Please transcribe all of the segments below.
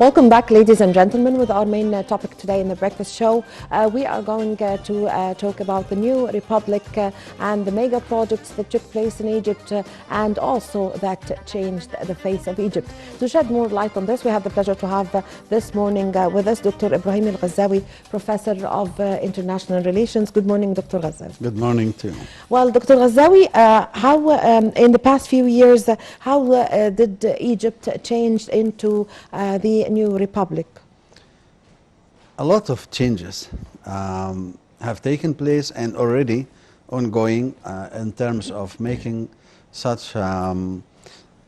Welcome back, ladies and gentlemen, with our main topic today in the breakfast show. We are going to talk about the new republic and the mega projects that took place in Egypt and also that changed the face of Egypt. To shed more light on this, we have the pleasure to have this morning with us Dr. Ibrahim Ghazawy, Professor of International Relations. Good morning, Dr. Ghazawy. Good morning to you. Well, Dr. Ghazawy, how in the past few years, how did Egypt change into the new republic? A lot of changes have taken place and already ongoing in terms of making such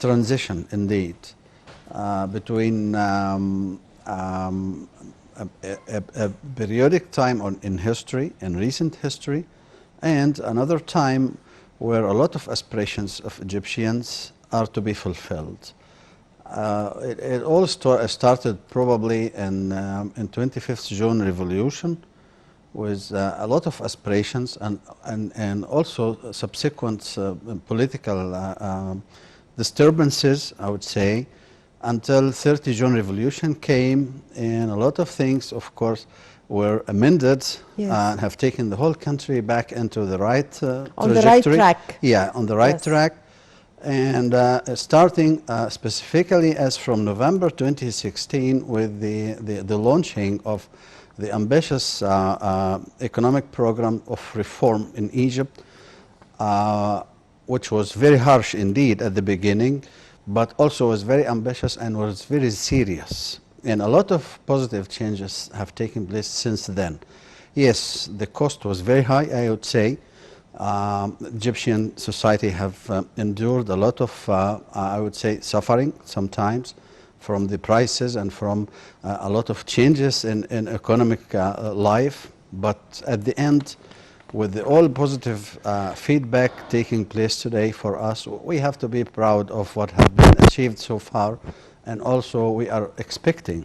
transition indeed between a periodic time in history, in recent history, and another time where a lot of aspirations of Egyptians are to be fulfilled. It all started probably in 25th June revolution with a lot of aspirations and also subsequent political disturbances, I would say, until 30 June revolution came, and a lot of things, of course, were amended and have taken the whole country back into the right trajectory. On the right track. Yeah, on the right track. And starting specifically as from November 2016 with the launching of the ambitious economic program of reform in Egypt, which was very harsh indeed at the beginning, but also was very ambitious and was very serious. And a lot of positive changes have taken place since then. Yes, the cost was very high, I would say. Egyptian society have endured a lot of, I would say, suffering sometimes from the prices and from a lot of changes in economic life. But at the end, with the all positive feedback taking place today for us, we have to be proud of what has been achieved so far. And also we are expecting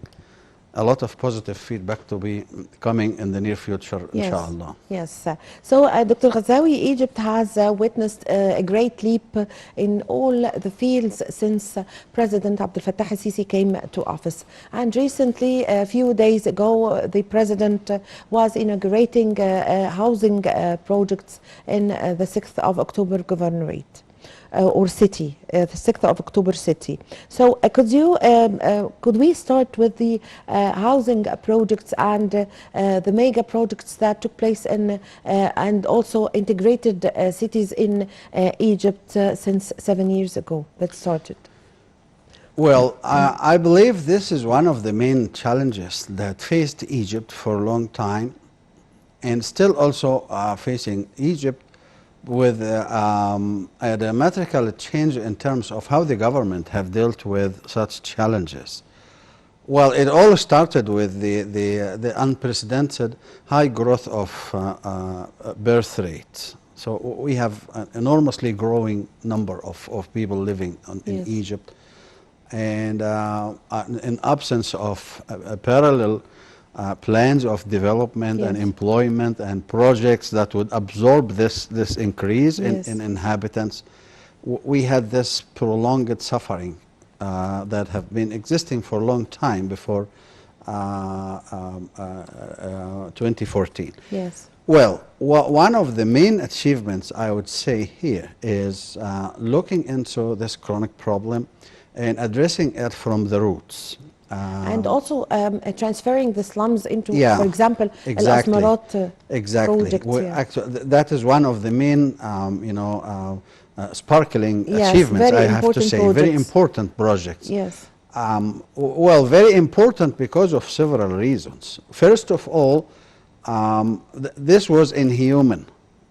a lot of positive feedback to be coming in the near future, inshallah. Yes. So, Dr. Ghazawy, Egypt has witnessed a great leap in all the fields since President Abdel Fattah al-Sisi came to office. And recently, a few days ago, the President was inaugurating housing projects in the 6th of October governorate. Or city, the 6th of October city. So could we start with the housing projects and the mega projects that took place in and also integrated cities in Egypt since 7 years ago that started? Well, I believe this is one of the main challenges that faced Egypt for a long time and still also facing Egypt, with a dramatic change in terms of how the government have dealt with such challenges. Well, it all started with the unprecedented high growth of birth rate. So we have an enormously growing number of people living in Egypt, and in absence of a parallel plans of development and employment and projects that would absorb this increase in inhabitants, we had this prolonged suffering that have been existing for a long time before 2014. Yes. Well, one of the main achievements I would say here is looking into this chronic problem and addressing it from the roots. And also transferring the slums into, for example, Al-Asmarat project. Actually, that is one of the main, sparkling achievements, I have to say. Very important projects. Yes. Well, very important because of several reasons. First of all, this was inhuman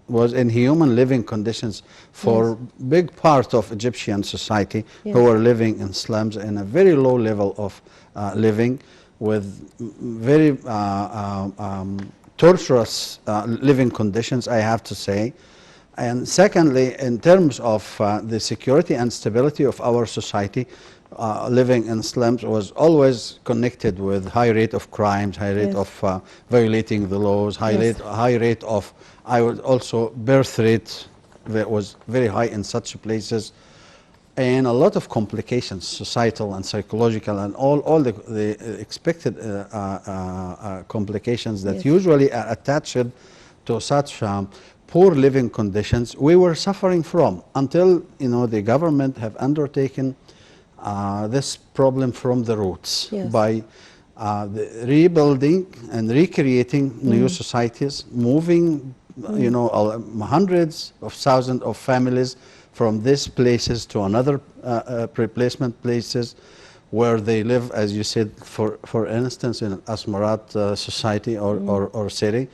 living conditions for big part of Egyptian society who were living in slums in a very low level of living, with very torturous living conditions, I have to say. And secondly, in terms of the security and stability of our society, living in slums was always connected with high rate of crimes, high rate of violating the laws, high rate of, I would also, birth rate that was very high in such places. and a lot of complications, societal and psychological, and all the expected complications that Yes. usually are attached to such poor living conditions we were suffering from, until the government have undertaken this problem from the roots. Yes. By the rebuilding and recreating new societies, moving hundreds of thousands of families from these places to another replacement places where they live, as you said, for instance, in Asmarat society or city.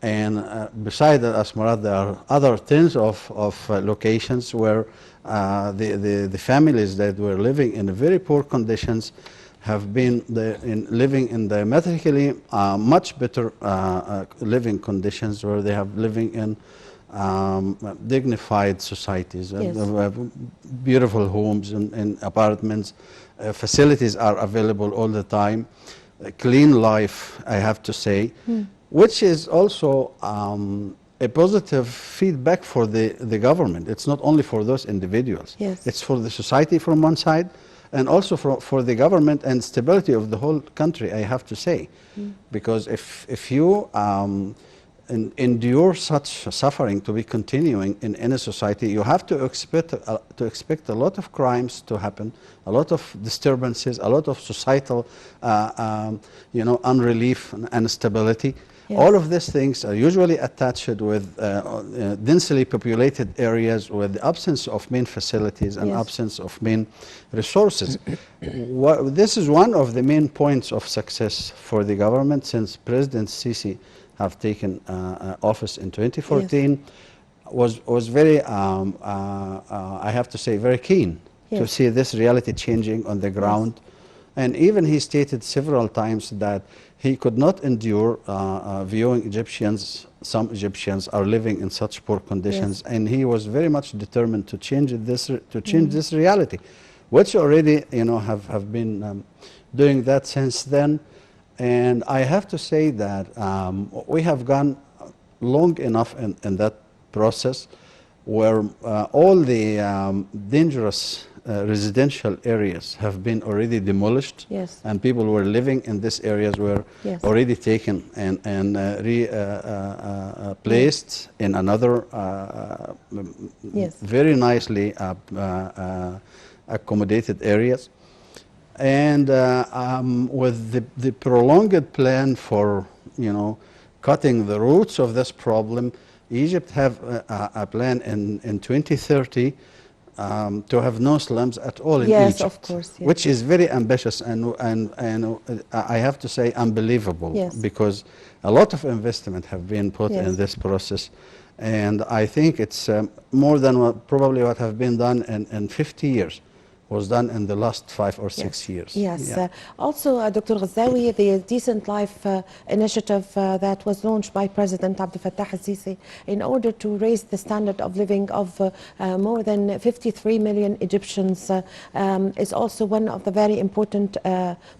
And beside the Asmarat, there are other tens of locations where the families that were living in very poor conditions have been living in diametrically much better living conditions, where they have living in dignified societies, Yes. beautiful homes and apartments. Facilities are available all the time. A clean life, I have to say, which is also a positive feedback for the government. It's not only for those individuals. Yes. It's for the society from one side, and also for the government and stability of the whole country, I have to say. Because if you endure such suffering to be continuing in any society, you have to expect a lot of crimes to happen, a lot of disturbances, a lot of societal unrelief and instability. Yes. All of these things are usually attached with densely populated areas with the absence of main facilities and Yes. absence of main resources. This is one of the main points of success for the government since President Sisi have taken office in 2014. Was very, I have to say, very keen to Yes. see this reality changing on the ground. And even he stated several times that he could not endure viewing some Egyptians are living in such poor conditions, and he was very much determined to change this reality, which already have been doing that since then. And I have to say that we have gone long enough in that process, where all the dangerous residential areas have been already demolished. Yes. And people were living in these areas were Yes. already taken and placed in another Yes. very nicely accommodated areas. And with the prolonged plan for cutting the roots of this problem, Egypt have a plan in 2030 to have no slums at all in Yes, Egypt, of course, yes. which is very ambitious and I have to say unbelievable. Yes. Because a lot of investment have been put Yes. in this process, and I think it's more than probably what have been done in 50 years was done in the last 5 or 6 years. Yes. Yeah. Also, Dr. Ghazawy, the Decent Life initiative that was launched by President Abdel Fattah al-Sisi in order to raise the standard of living of more than 53 million Egyptians is also one of the very important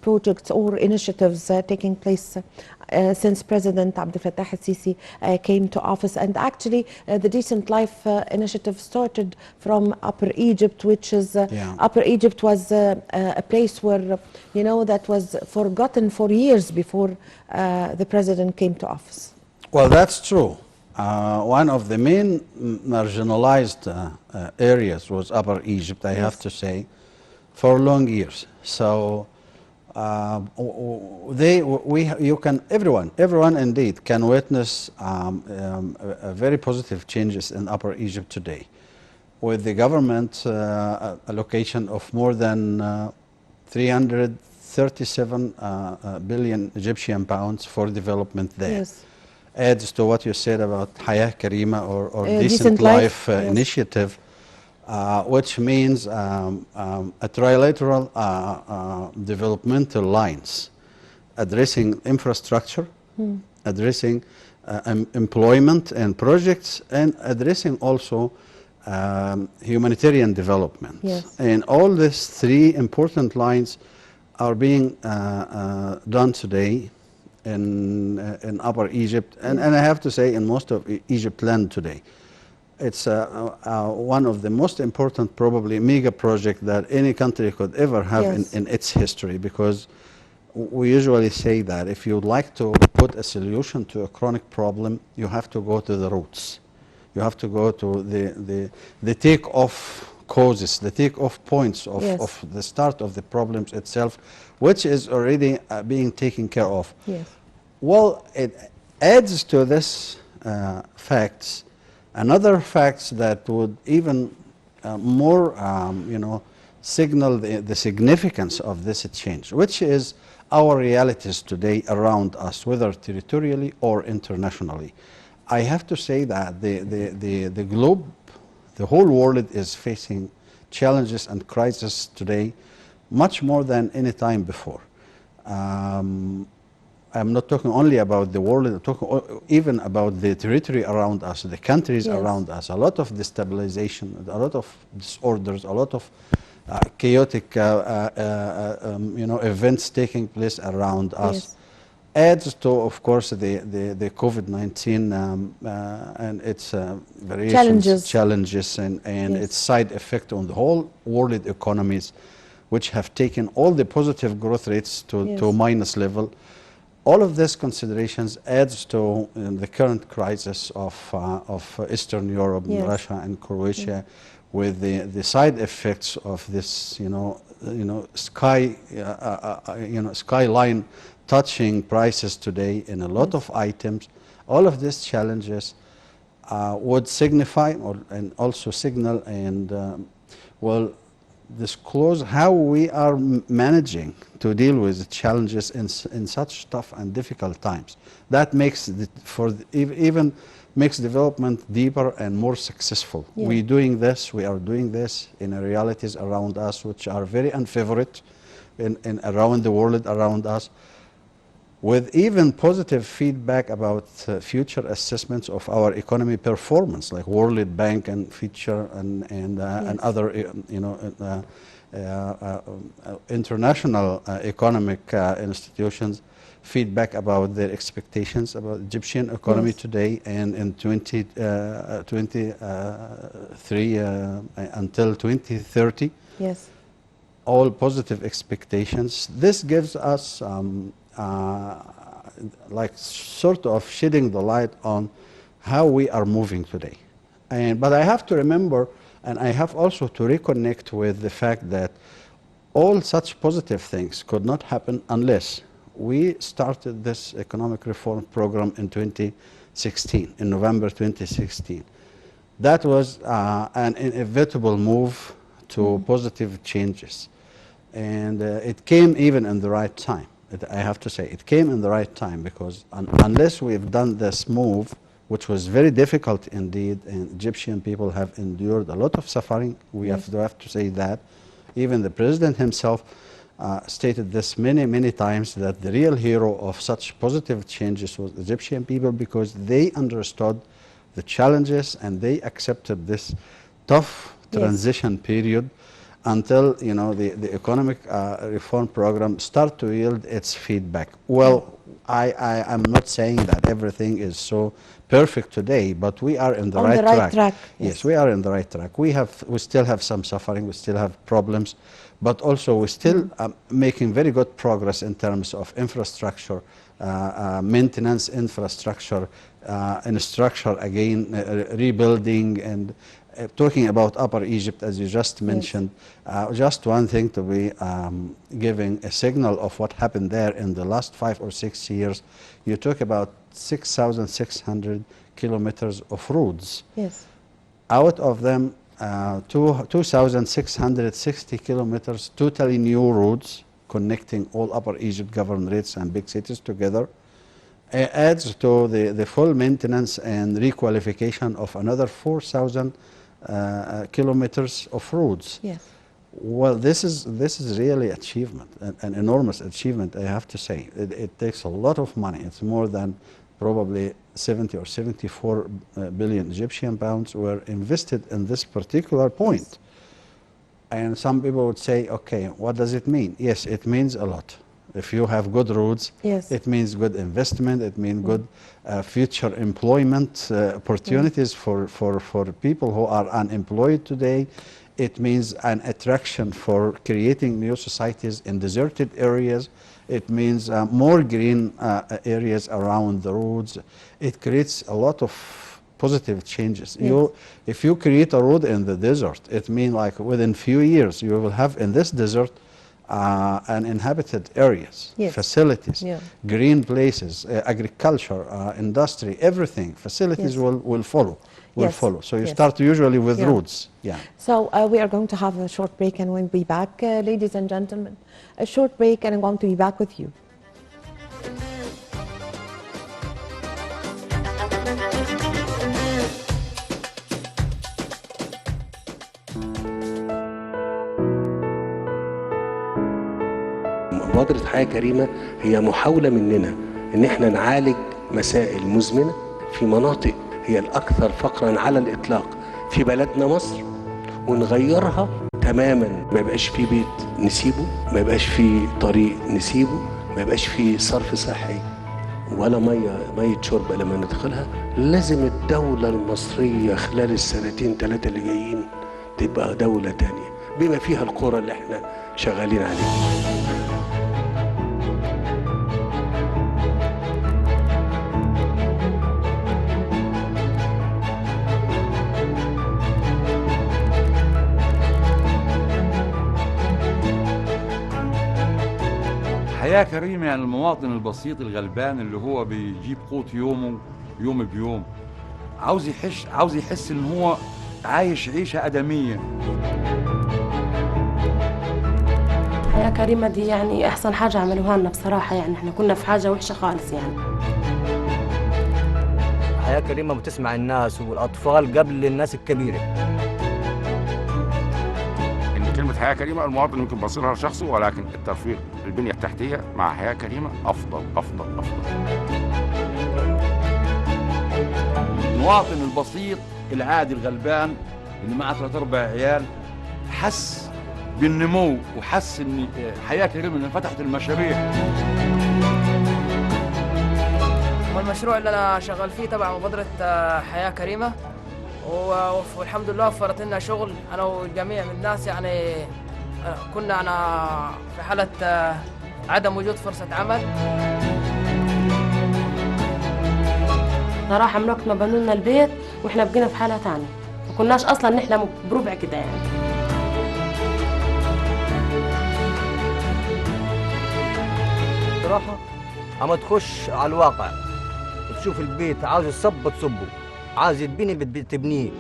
projects or initiatives taking place since President Abdel Fattah al-Sisi came to office. And actually, the Decent Life initiative started from Upper Egypt, which is Upper Egypt was a place where that was forgotten for years before the president came to office. Well, that's true. One of the main marginalized areas was Upper Egypt, I have to say, for long years. So everyone indeed can witness very positive changes in Upper Egypt today, with the government allocation of more than 337 billion Egyptian pounds for development there. Yes. Adds to what you said about Hayah Karima or Decent Life, yes. initiative, which means a trilateral developmental lines addressing infrastructure, addressing employment and projects, and addressing also humanitarian development. Yes. And all these three important lines are being done today in Upper Egypt, and I have to say in most of Egypt land today. it's one of the most important, probably, mega project that any country could ever have Yes. in its history, because we usually say that if you'd like to put a solution to a chronic problem, you have to go to the roots. You have to go to the take-off causes, the take-off points Yes. of the start of the problems itself, which is already being taken care of. Yes. Well, it adds to this facts, another facts that would even more, signal the significance of this change, which is our realities today around us, whether territorially or internationally. I have to say that the globe, the whole world is facing challenges and crises today much more than any time before. I'm not talking only about the world, I'm talking even about the territory around us, the countries Yes. around us. A lot of destabilization, a lot of disorders, a lot of chaotic events taking place around us. Yes. Adds to, of course, the COVID-19 and its variations, challenges and Yes. its side effect on the whole world economies, which have taken all the positive growth rates to Yes. minus level. All of these considerations adds to the current crisis of Eastern Europe, Yes. Russia and Croatia, with the side effects of this, skyline touching prices today in a lot of items. All of these challenges would signify and also signal and disclose how we are managing to deal with the challenges in such tough and difficult times. That makes even makes development deeper and more successful. Yeah. We are doing this in realities around us which are very unfavorable in around the world around us, with even positive feedback about future assessments of our economy performance, like World Bank and Fitcher and other international economic institutions feedback about their expectations about Egyptian economy Yes. today and in 2023 until 2030. Yes. All positive expectations. This gives us like sort of shedding the light on how we are moving today. But I have to remember, and I have also to reconnect with the fact that all such positive things could not happen unless we started this economic reform program in 2016, in November 2016. That was an inevitable move to positive changes. And it came even in the right time. I have to say, it came in the right time, because unless we've done this move, which was very difficult indeed, and Egyptian people have endured a lot of suffering, we have to say that. Even the president himself stated this many, many times, that the real hero of such positive changes was Egyptian people, because they understood the challenges and they accepted this tough transition period until the economic reform program start to yield its feedback. Well, I'm not saying that everything is so perfect today, but we are in the On right the right track. track, Yes, we are in the right track. We still have some suffering, we still have problems, but also we're still making very good progress in terms of infrastructure, maintenance infrastructure, structure again, rebuilding, and talking about Upper Egypt, as you just mentioned. Just one thing to be giving a signal of what happened there in the last 5 or 6 years. You talk about 6,600 kilometers of roads. Yes. Out of them, 2,660 kilometers totally new roads connecting all Upper Egypt governorates and big cities together. Adds to the full maintenance and requalification of another 4,000 kilometers of roads. Yes. Well, this is really achievement, an enormous achievement, I have to say. It takes a lot of money. It's more than probably 70 or 74 billion Egyptian pounds were invested in this particular point. Yes. And some people would say, okay, what does it mean? Yes, it means a lot. If you have good roads, Yes. it means good investment, it means good future employment opportunities for people who are unemployed today. It means an attraction for creating new societies in deserted areas. It means more green areas around the roads. It creates a lot of positive changes. Yes. If you create a road in the desert, it means like within few years you will have in this desert uninhabited areas, Yes. facilities, Yeah. green places, agriculture, industry, everything. Facilities Yes. will follow. Yes. So you Yes. start usually with Yeah. roads. Yeah. So we are going to have a short break and we'll be back, ladies and gentlemen. A short break and I'm going to be back with you. مبادرة حياة كريمة هي محاولة مننا إن احنا نعالج مسائل مزمنة في مناطق هي الأكثر فقرا على الإطلاق في بلدنا مصر، ونغيرها تماما. ما يبقاش في بيت نسيبه، ما يبقاش في طريق نسيبه، ما يبقاش في صرف صحي ولا مية شرب لما ندخلها. لازم الدولة المصرية خلال السنتين 3 اللي جايين تبقى دولة تانية بما فيها القرى اللي احنا شغالين عليها. حياة كريمة يعني المواطن البسيط الغلبان اللي هو بيجيب قوت يومه يوم بيوم، عاوز يحس ان هو عايش عيشة آدمية. حياة كريمة دي يعني أحسن حاجة عملوها لنا بصراحة، يعني احنا كنا في حاجة وحشة خالص يعني. حياة كريمة بتسمع الناس والأطفال قبل الناس الكبيرة. إن كلمة حياة كريمة المواطن يمكن بصيرها لشخصه، ولكن الترفيه البنية التحتية مع حياة كريمة أفضل أفضل أفضل. المواطن البسيط العادي الغلبان اللي معه 3 4 عيال حس بالنمو وحس ان حياة كريمة ان فتحت المشاريع. والمشروع اللي انا شغال فيه تبع مبادرة حياة كريمة، والحمد لله وفرت لنا شغل انا وجميع من الناس. يعني كنا انا في حالة عدم وجود فرصة عمل. صراحة من وقت ما بنوا لنا البيت واحنا بقينا في حالة تانية، ما كناش اصلا نحلم بربع كده يعني. صراحة أما تخش على الواقع تشوف البيت عاوز يصب تصبه، عاوز يتبني بتبنيه.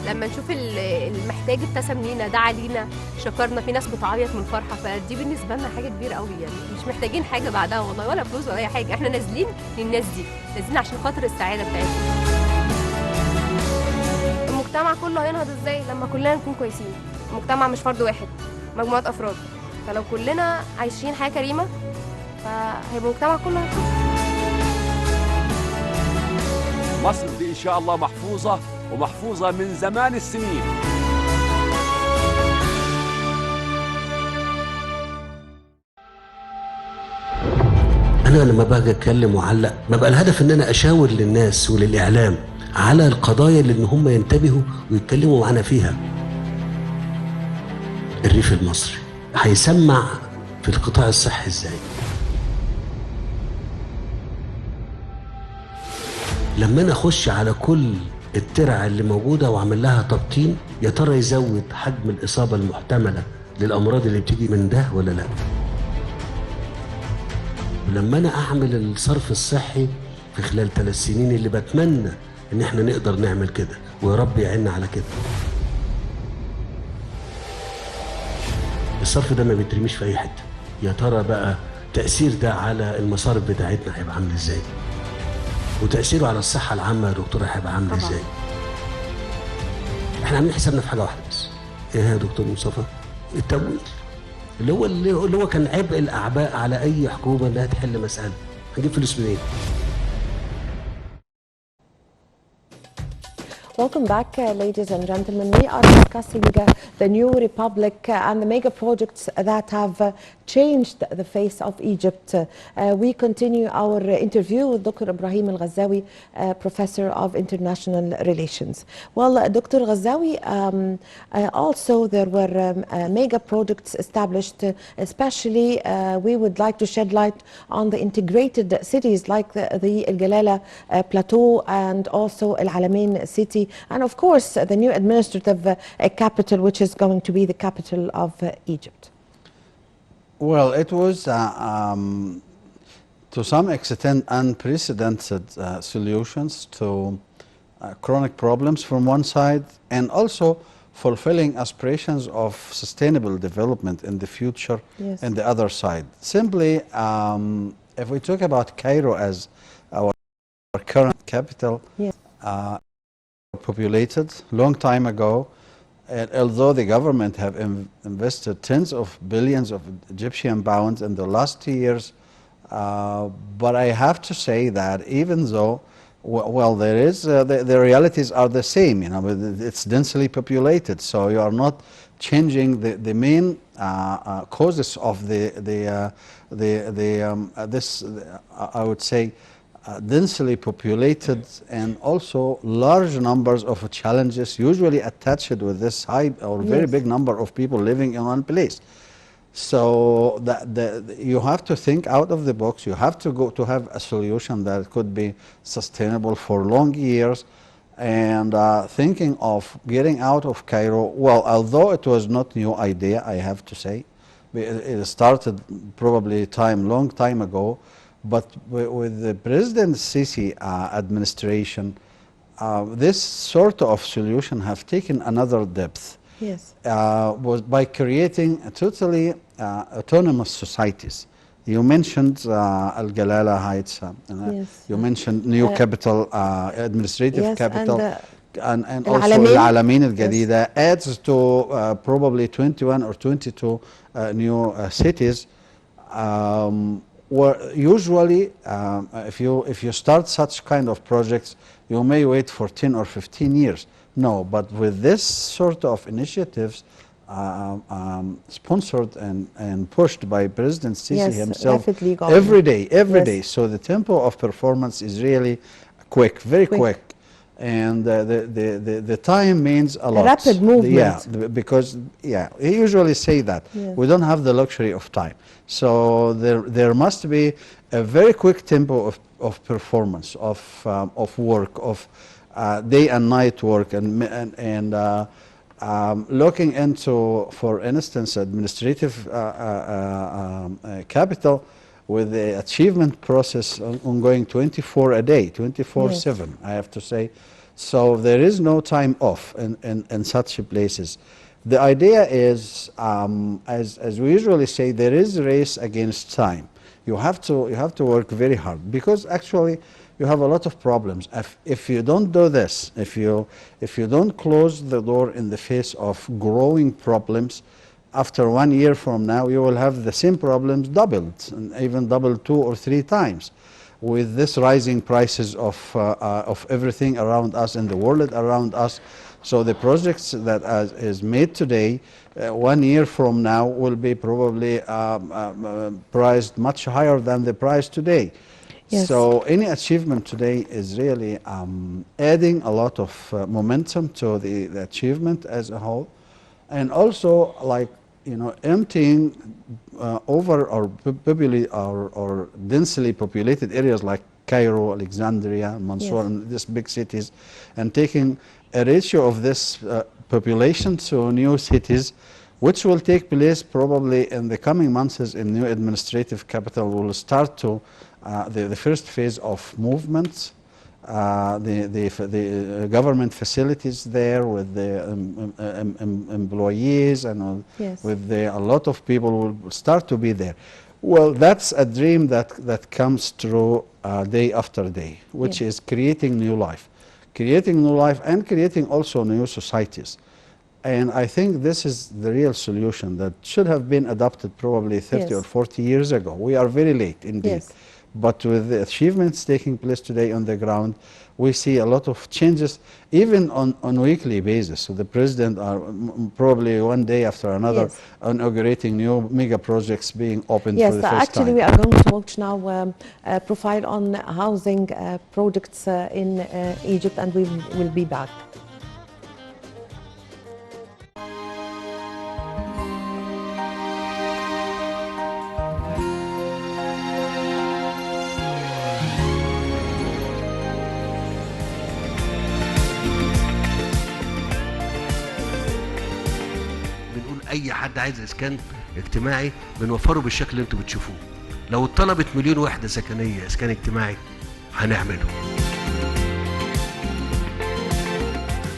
لما نشوف المحتاج ابتسم لينا، دعا لينا، شكرنا، في ناس بتعيط من الفرحه، فدي بالنسبه لنا حاجه كبيره قوي. يعني مش محتاجين حاجه بعدها والله، ولا فلوس ولا اي حاجه، احنا نازلين للناس دي، نازلين عشان خاطر السعاده بتاعتهم. المجتمع كله هينهض ازاي لما كلنا نكون كويسين؟ المجتمع مش فرد واحد، مجموعه افراد، فلو كلنا عايشين حياه كريمه فهيبقى المجتمع كله هينهض. مصر دي ان شاء الله محفوظه، ومحفوظة من زمان السنين. أنا لما باجي أتكلم وأعلق ببقى الهدف إن أنا أشاور للناس وللإعلام على القضايا اللي إن هم ينتبهوا ويتكلموا معانا فيها. الريف المصري هيسمع في القطاع الصحي إزاي؟ لما أنا أخش على كل الترع اللي موجودة وعمل لها تبطين، يا ترى يزود حجم الإصابة المحتملة للأمراض اللي بتيجي من ده ولا لا؟ ولما أنا أعمل الصرف الصحي في خلال 3 سنين اللي بتمنى إن احنا نقدر نعمل كده، ويا رب يعيننا على كده. الصرف ده ما بيترميش في أي حتة. يا ترى بقى تأثير ده على المصارف بتاعتنا هيبقى عامل إزاي؟ وتأثيره على الصحة العامة يا دكتورة هيبقى عامل ازاي؟ احنا عاملين حسابنا في حاجة واحدة بس. ايه يا دكتور مصطفى؟ التمويل. اللي هو كان عبء الأعباء على أي حكومة إنها تحل مسألة. هنجيب فلوس منين؟ Welcome back, ladies and gentlemen. We are discussing the new republic and the mega projects that have changed the face of Egypt. We continue our interview with Dr. Ibrahim Al-Ghazawy, Professor of International Relations. Well, Dr. Ghazawy, also there were mega projects established, especially we would like to shed light on the integrated cities like the El Galala Plateau and also El Alamein city, and of course the new administrative capital, which is going to be the capital of Egypt. Well, it was to some extent unprecedented solutions to chronic problems from one side, and also fulfilling aspirations of sustainable development in the future. Yes. And the other side. Simply, if we talk about Cairo as our current capital, yes. Populated long time ago, and although the government have invested tens of billions of Egyptian pounds in the last 2 years, but I have to say that even though, well, there is the realities are the same. You know, it's densely populated, so you are not changing the main causes of this I would say densely populated and also large numbers of challenges usually attached with this high or very big number of people living in one place. So you have to think out of the box. You have to go to have a solution that could be sustainable for long years. And thinking of getting out of Cairo, well, although it was not new idea, I have to say, it started probably long time ago. But with the President Sisi administration, this sort of solution have taken another depth. Yes. Was by creating totally autonomous societies. You mentioned Al Galala Heights. Yes. You mentioned new capital, administrative yes, capital, and also Al-Alamein. Al Alamein Al Jadida adds to probably 21 or 22 new cities. Where usually, if you start such kind of projects, you may wait for 10 or 15 years. No, but with this sort of initiatives, sponsored and pushed by President Sisi himself, every day. So the tempo of performance is really quick, very quick. And the time means a lot. Rapid movement. Yeah, because he usually say that we don't have the luxury of time. So there must be a very quick tempo of performance, of work, of day and night work, and looking into, for instance, administrative capital, with the achievement process ongoing 24 a day, 24/7, I have to say. So there is no time off in such places. The idea is, as we usually say, there is a race against time. You have to work very hard, because actually you have a lot of problems. If you don't do this, if you don't close the door in the face of growing problems, after 1 year from now, you will have the same problems doubled, and even doubled 2 or 3 times, with this rising prices of everything around us and the world around us. So the projects that is made today, 1 year from now, will be probably priced much higher than the price today. Yes. So any achievement today is really adding a lot of momentum to the achievement as a whole, and also, like, emptying over or densely populated areas like Cairo, Alexandria, Mansour, and these big cities, and taking a ratio of this population to new cities, which will take place probably in the coming months in new administrative capital. Will start to the first phase of movements. The government facilities there, with the employees, and with a lot of people will start to be there. Well, that's a dream that comes through day after day, which is creating new life and creating also new societies. And I think this is the real solution that should have been adopted probably 30 or 40 years ago. We are very late indeed. But with the achievements taking place today on the ground, we see a lot of changes, even on weekly basis. So the president are probably one day after another inaugurating new mega projects being opened for the first actually time. we are going to watch now a profile on housing projects in Egypt, and we will be back. اي حد عايز اسكان اجتماعي بنوفره بالشكل اللي انتم بتشوفوه. لو اتطلبت مليون وحده سكنيه اسكان اجتماعي هنعمله.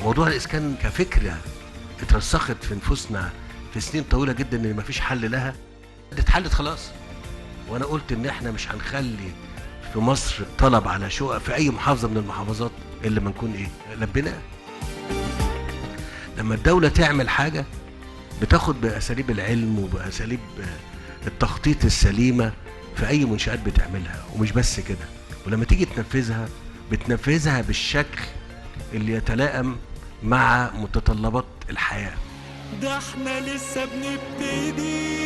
موضوع الاسكان كفكره اترسخت في نفوسنا في سنين طويله جدا ان مفيش حل لها، اتحلت خلاص. وانا قلت ان احنا مش هنخلي في مصر طلب على شقق في اي محافظه من المحافظات الا ما نكون لبيناها. لما الدوله تعمل حاجه بتاخد بأساليب العلم وبأساليب التخطيط السليمة في أي منشآت بتعملها، ومش بس كده، ولما تيجي تنفذها بتنفذها بالشكل اللي يتلائم مع متطلبات الحياة. ده احنا لسه بنبتدي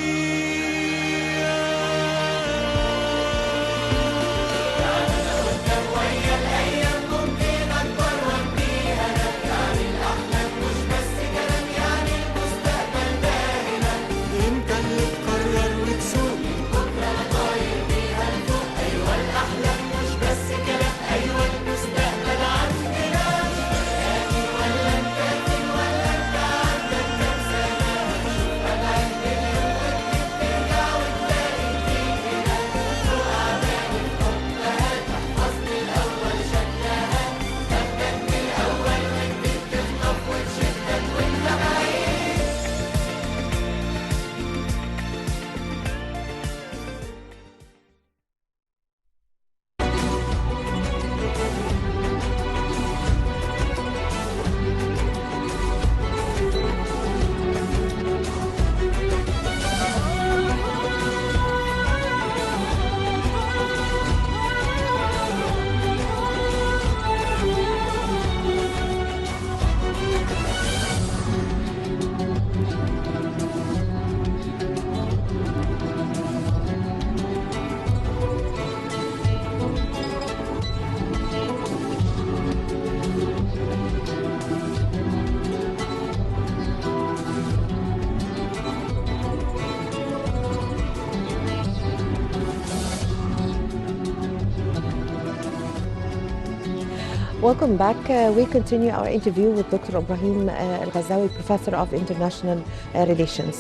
Welcome back. We continue our interview with Dr. Ibrahim Ghazawy, Professor of International Relations.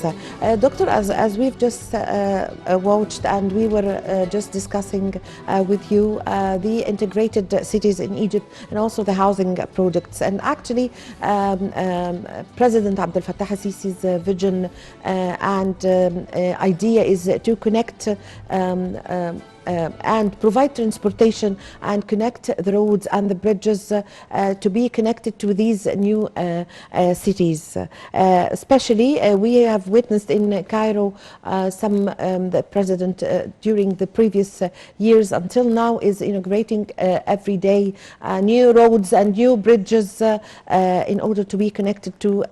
Doctor, as we've just watched and we were just discussing with you the integrated cities in Egypt and also the housing projects. And actually, President Abdel Fattah al-Sisi's vision and idea is to connect and provide transportation and connect the roads and the bridges to be connected to these new cities. Especially, we have witnessed in Cairo the president during the previous years until now is inaugurating every day new roads and new bridges in order to be connected to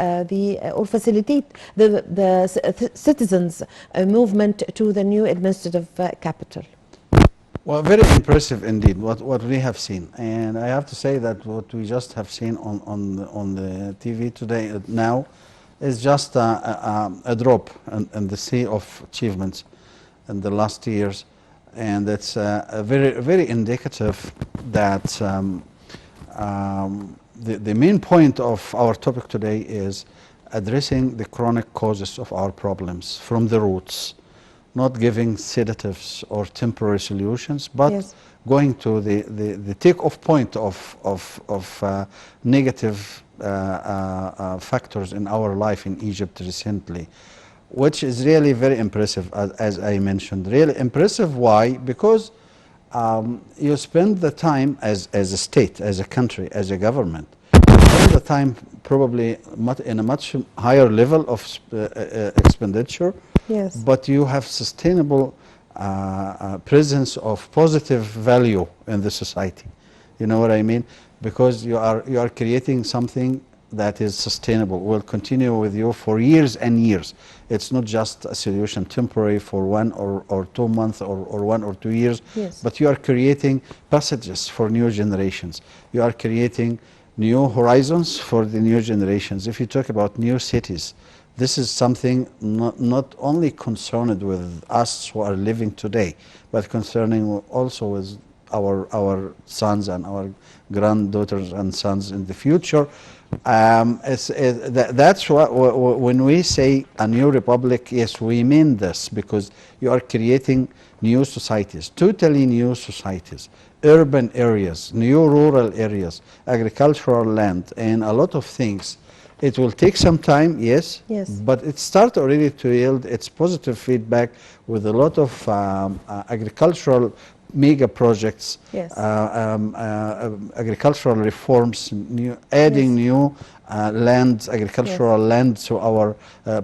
or facilitate the citizens' movement to the new administrative capital. Well, very impressive indeed what we have seen, and I have to say that what we just have seen on the TV today now is just a drop in the sea of achievements in the last years, and it's very indicative that the main point of our topic today is addressing the chronic causes of our problems from the roots. Not giving sedatives or temporary solutions, but going to the take-off point of negative factors in our life in Egypt recently, which is really very impressive, as I mentioned. Really impressive. Why? Because you spend the time as a state, as a country, as a government, spend the time probably in a much higher level of expenditure. Yes. But you have sustainable presence of positive value in the society. You know what I mean? because you are creating something that is sustainable, will continue with you for years and years. It's not just a solution temporary for 1 or 2 months or 1 or 2 years, Yes. but you are creating passages for new generations. You are creating new horizons for the new generations. If you talk about new cities, this is something not only concerned with us who are living today, but concerning also with our sons and our granddaughters and sons in the future. That's what, when we say a new republic, yes, we mean this, because you are creating new societies, totally new societies, urban areas, new rural areas, agricultural land, and a lot of things. It will take some time, yes, but it started already to yield its positive feedback with a lot of agricultural mega projects, agricultural reforms, adding new land, agricultural land to our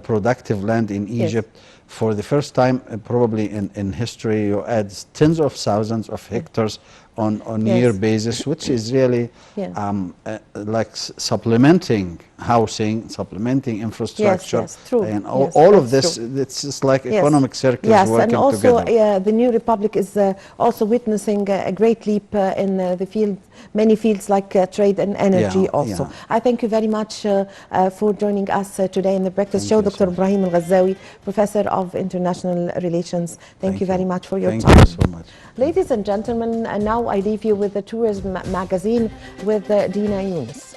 productive land in Egypt. For the first time, probably in history, you add tens of thousands of hectares on year basis, which is really like supplementing housing, supplementing infrastructure, and all of this. It's just like economic circles working and also together. the new republic is also witnessing a great leap in the field, many fields like trade and energy also. I thank you very much for joining us today in the Breakfast Show, Dr. Ibrahim Ghazawy, Professor of International Relations. Thank you very much for your time. Thank you so much. Ladies and gentlemen, now I leave you with the Tourism Magazine with Dina Yunus.